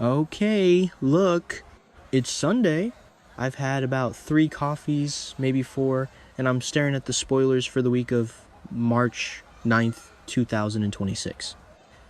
Okay, look, it's Sunday. I've had about 3 coffees, maybe 4, and I'm staring at the spoilers for the week of March 9th, 2026.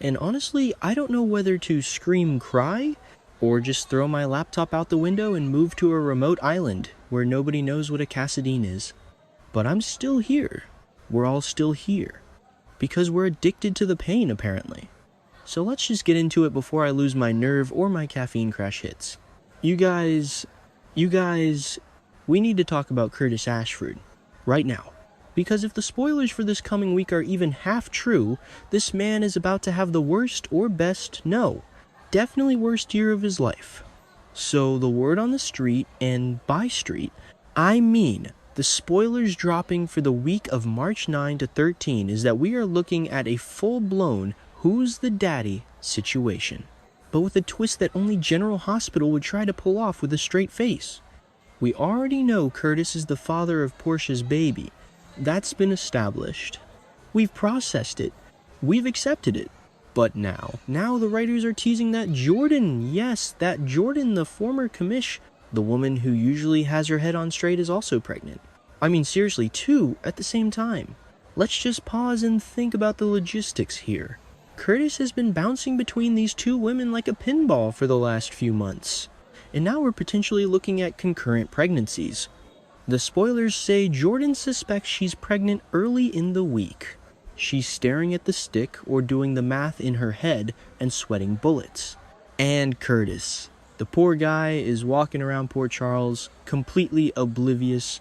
And honestly, I don't know whether to scream cry or just throw my laptop out the window and move to a remote island where nobody knows what a Cassadine is. But I'm still here. We're all still here. Because we're addicted to the pain, apparently. So let's just get into it before I lose my nerve or my caffeine crash hits. You guys, we need to talk about Curtis Ashford. Right now. Because if the spoilers for this coming week are even half true, this man is about to have the worst or best, no, definitely worst year of his life. So the word on the street, and by street, I mean the spoilers dropping for the week of March 9 to 13 is that we are looking at a full-blown who's the daddy situation. But with a twist that only General Hospital would try to pull off with a straight face. We already know Curtis is the father of Portia's baby. That's been established. We've processed it. We've accepted it. But now the writers are teasing that Jordan, yes, that Jordan, the former commish, the woman who usually has her head on straight, is also pregnant. I mean, seriously, 2 at the same time. Let's just pause and think about the logistics here. Curtis has been bouncing between these 2 women like a pinball for the last few months. And now we're potentially looking at concurrent pregnancies. The spoilers say Jordan suspects she's pregnant early in the week. She's staring at the stick or doing the math in her head and sweating bullets. And Curtis, the poor guy, is walking around Port Charles, completely oblivious.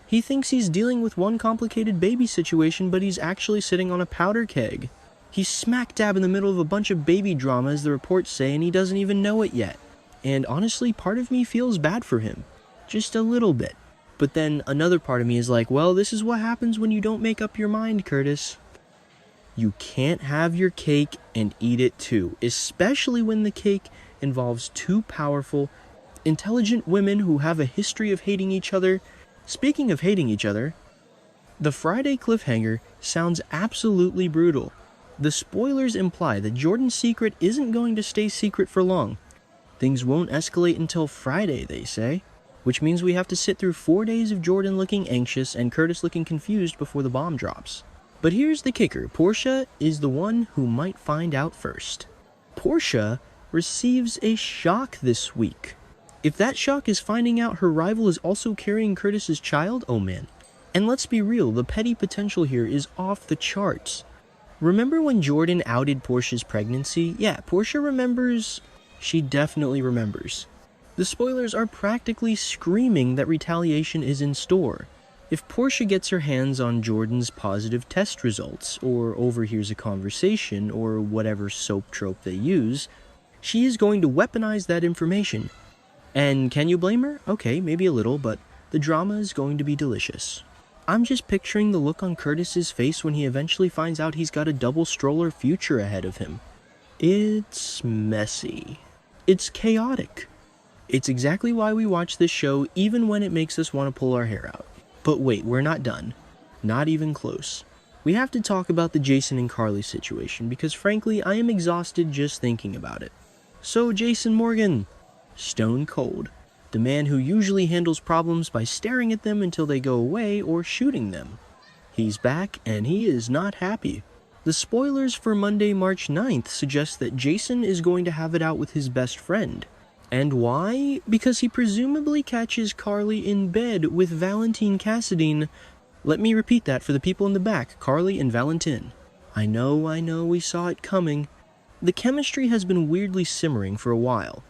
He thinks he's dealing with one complicated baby situation, but he's actually sitting on a powder keg. He's smack dab in the middle of a bunch of baby drama, as the reports say, and he doesn't even know it yet. And honestly, part of me feels bad for him. Just a little bit. But then another part of me is like, well, this is what happens when you don't make up your mind, Curtis. You can't have your cake and eat it too, especially when the cake involves 2 powerful, intelligent women who have a history of hating each other. Speaking of hating each other, the Friday cliffhanger sounds absolutely brutal. The spoilers imply that Jordan's secret isn't going to stay secret for long. Things won't escalate until Friday, they say. Which means we have to sit through 4 days of Jordan looking anxious and Curtis looking confused before the bomb drops. But here's the kicker. Portia is the one who might find out first. Portia receives a shock this week. If that shock is finding out her rival is also carrying Curtis's child, oh man. And let's be real, the petty potential here is off the charts. Remember when Jordan outed Portia's pregnancy? Yeah, Portia remembers. She definitely remembers. The spoilers are practically screaming that retaliation is in store. If Portia gets her hands on Jordan's positive test results, or overhears a conversation, or whatever soap trope they use, she is going to weaponize that information. And can you blame her? Okay, maybe a little, but the drama is going to be delicious. I'm just picturing the look on Curtis's face when he eventually finds out he's got a double stroller future ahead of him. It's messy. It's chaotic. It's exactly why we watch this show, even when it makes us want to pull our hair out. But wait, we're not done. Not even close. We have to talk about the Jason and Carly situation, because frankly, I am exhausted just thinking about it. So Jason Morgan, stone cold. The man who usually handles problems by staring at them until they go away or shooting them. He's back, and he is not happy. The spoilers for Monday, March 9th suggest that Jason is going to have it out with his best friend. And why? Because he presumably catches Carly in bed with Valentine Cassadine. Let me repeat that for the people in the back, Carly and Valentine. I know, we saw it coming. The chemistry has been weirdly simmering for a while.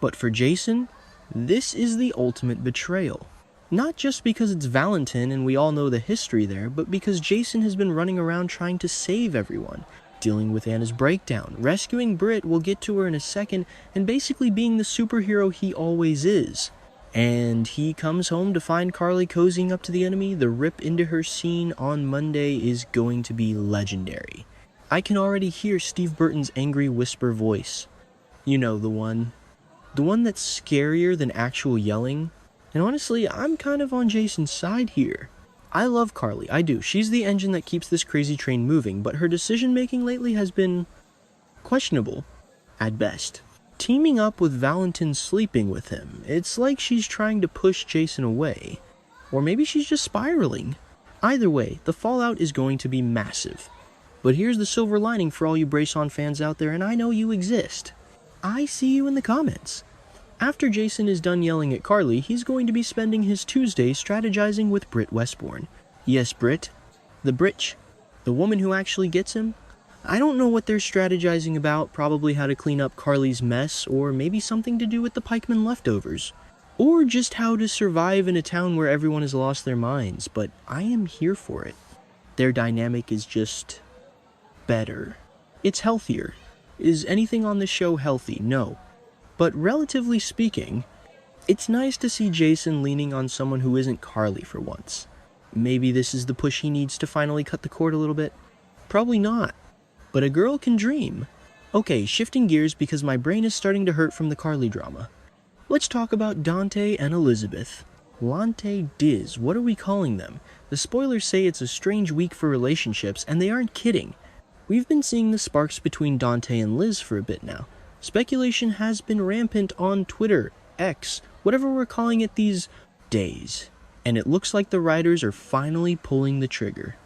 But for Jason, this is the ultimate betrayal. Not just because it's Valentine and we all know the history there, but because Jason has been running around trying to save everyone, dealing with Anna's breakdown, rescuing Britt, we'll get to her in a second, and basically being the superhero he always is. And he comes home to find Carly cozying up to the enemy. The rip into her scene on Monday is going to be legendary. I can already hear Steve Burton's angry whisper voice. You know, the one that's scarier than actual yelling. And honestly, I'm kind of on Jason's side here. I love Carly, I do. She's the engine that keeps this crazy train moving, but her decision making lately has been questionable, at best. teaming up with Valentin sleeping with him. It's like she's trying to push Jason away. Or maybe she's just spiraling. Either way, the fallout is going to be massive. But here's the silver lining for all you Bresson fans out there, and I know you exist. I see you in the comments. After Jason is done yelling at Carly, he's going to be spending his Tuesday strategizing with Britt Westbourne. Yes, Britt. The Britch. The woman who actually gets him. I don't know what they're strategizing about, probably how to clean up Carly's mess, or maybe something to do with the pikeman leftovers. Or just how to survive in a town where everyone has lost their minds, but I am here for it. Their dynamic is just better. It's healthier. Is anything on this show healthy? No. But relatively speaking, it's nice to see Jason leaning on someone who isn't Carly for once. Maybe this is the push he needs to finally cut the cord a little bit? Probably not. But a girl can dream. Okay, shifting gears because my brain is starting to hurt from the Carly drama. Let's talk about Dante and Elizabeth. Lante Diz, what are we calling them? The spoilers say it's a strange week for relationships, and they aren't kidding. We've been seeing the sparks between Dante and Liz for a bit now. Speculation has been rampant on Twitter, X, whatever we're calling it these days. And it looks like the writers are finally pulling the trigger.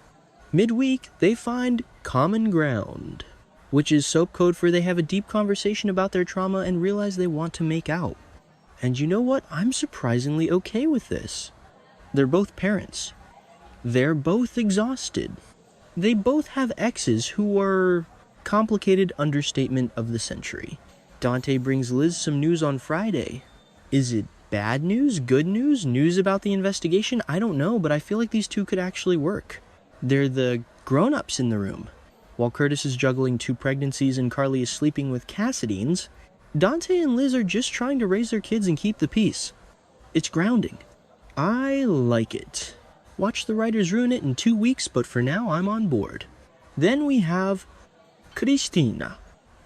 Midweek, they find common ground, which is soap code for they have a deep conversation about their trauma and realize they want to make out. And you know what? I'm surprisingly okay with this. They're both parents. They're both exhausted. They both have exes who are complicated understatement of the century. Dante brings Liz some news on Friday. Is it bad news? Good news? News about the investigation? I don't know, but I feel like these two could actually work. They're the grown-ups in the room. While Curtis is juggling 2 pregnancies and Carly is sleeping with Cassidines, Dante and Liz are just trying to raise their kids and keep the peace. It's grounding. I like it. Watch the writers ruin it in 2 weeks, but for now I'm on board. Then we have Kristina.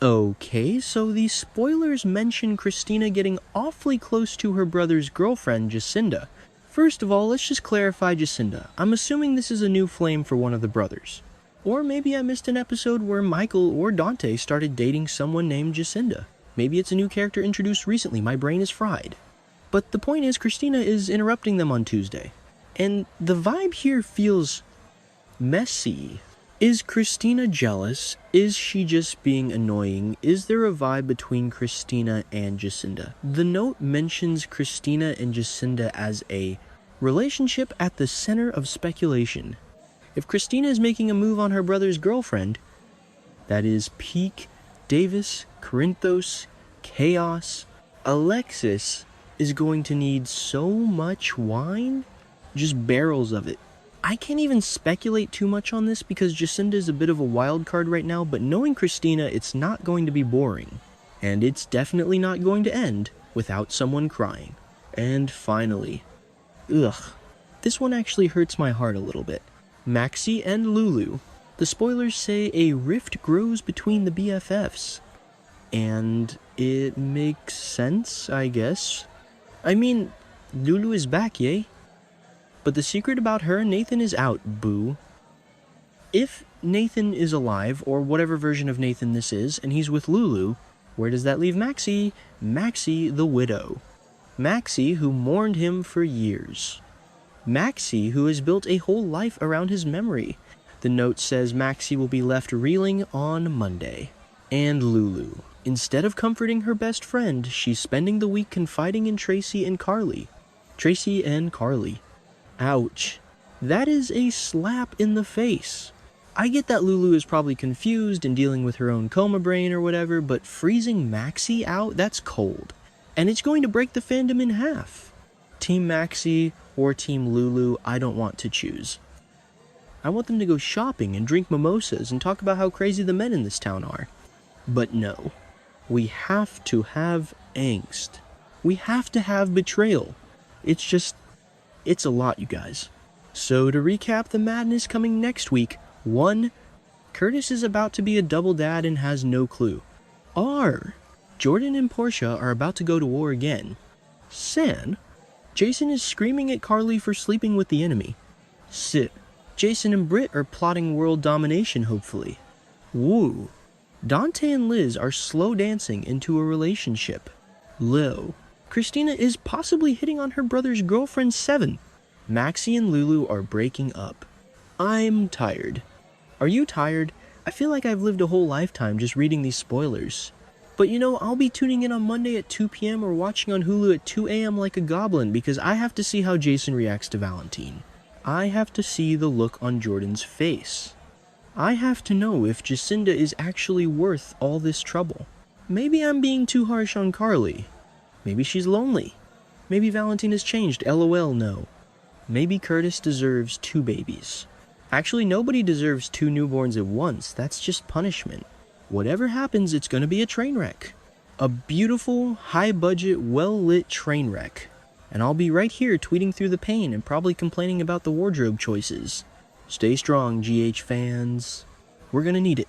Okay, so the spoilers mention Kristina getting awfully close to her brother's girlfriend, Jacinda. First of all, let's just clarify Jacinda. I'm assuming this is a new flame for one of the brothers. Or maybe I missed an episode where Michael or Dante started dating someone named Jacinda. Maybe it's a new character introduced recently, my brain is fried. But the point is, Kristina is interrupting them on Tuesday. And the vibe here feels messy. Is Kristina jealous? Is she just being annoying? Is there a vibe between Kristina and Jacinda? The note mentions Kristina and Jacinda as a relationship at the center of speculation. If Kristina is making a move on her brother's girlfriend, that is peak Davis, Corinthos, chaos. Alexis is going to need so much wine, just barrels of it. I can't even speculate too much on this because Jacinda is a bit of a wild card right now, but knowing Kristina, it's not going to be boring. And it's definitely not going to end without someone crying. And finally, this one actually hurts my heart a little bit. Maxie and Lulu. The spoilers say a rift grows between the BFFs. And it makes sense, I guess. I mean, Lulu is back, yay? But the secret about her and Nathan is out, boo. If Nathan is alive, or whatever version of Nathan this is, and he's with Lulu, where does that leave Maxie? Maxie the widow. Maxie who mourned him for years. Maxie who has built a whole life around his memory. The note says Maxie will be left reeling on Monday. And Lulu. Instead of comforting her best friend, she's spending the week confiding in Tracy and Carly. Tracy and Carly. Ouch. That is a slap in the face. I get that Lulu is probably confused and dealing with her own coma brain or whatever, but freezing Maxie out, that's cold. And it's going to break the fandom in half. Team Maxie or Team Lulu, I don't want to choose. I want them to go shopping and drink mimosas and talk about how crazy the men in this town are. But no. We have to have angst. We have to have betrayal. It's a lot, you guys. So to recap the madness coming next week, 1. Curtis is about to be a double dad and has no clue. R. Jordan and Portia are about to go to war again. San. Jason is screaming at Carly for sleeping with the enemy. Sit. Jason and Britt are plotting world domination, hopefully. Woo. Dante and Liz are slow dancing into a relationship. Lil. Kristina is possibly hitting on her brother's girlfriend 7. Maxie and Lulu are breaking up. I'm tired. Are you tired? I feel like I've lived a whole lifetime just reading these spoilers. But you know, I'll be tuning in on Monday at 2 p.m. or watching on Hulu at 2 a.m. like a goblin because I have to see how Jason reacts to Valentine. I have to see the look on Jordan's face. I have to know if Jacinda is actually worth all this trouble. Maybe I'm being too harsh on Carly. Maybe she's lonely. Maybe Valentine has changed, LOL no. Maybe Curtis deserves 2 babies. Actually, nobody deserves 2 newborns at once. That's just punishment. Whatever happens, it's gonna be a train wreck. A beautiful, high-budget, well-lit train wreck. And I'll be right here tweeting through the pain and probably complaining about the wardrobe choices. Stay strong, GH fans. We're gonna need it.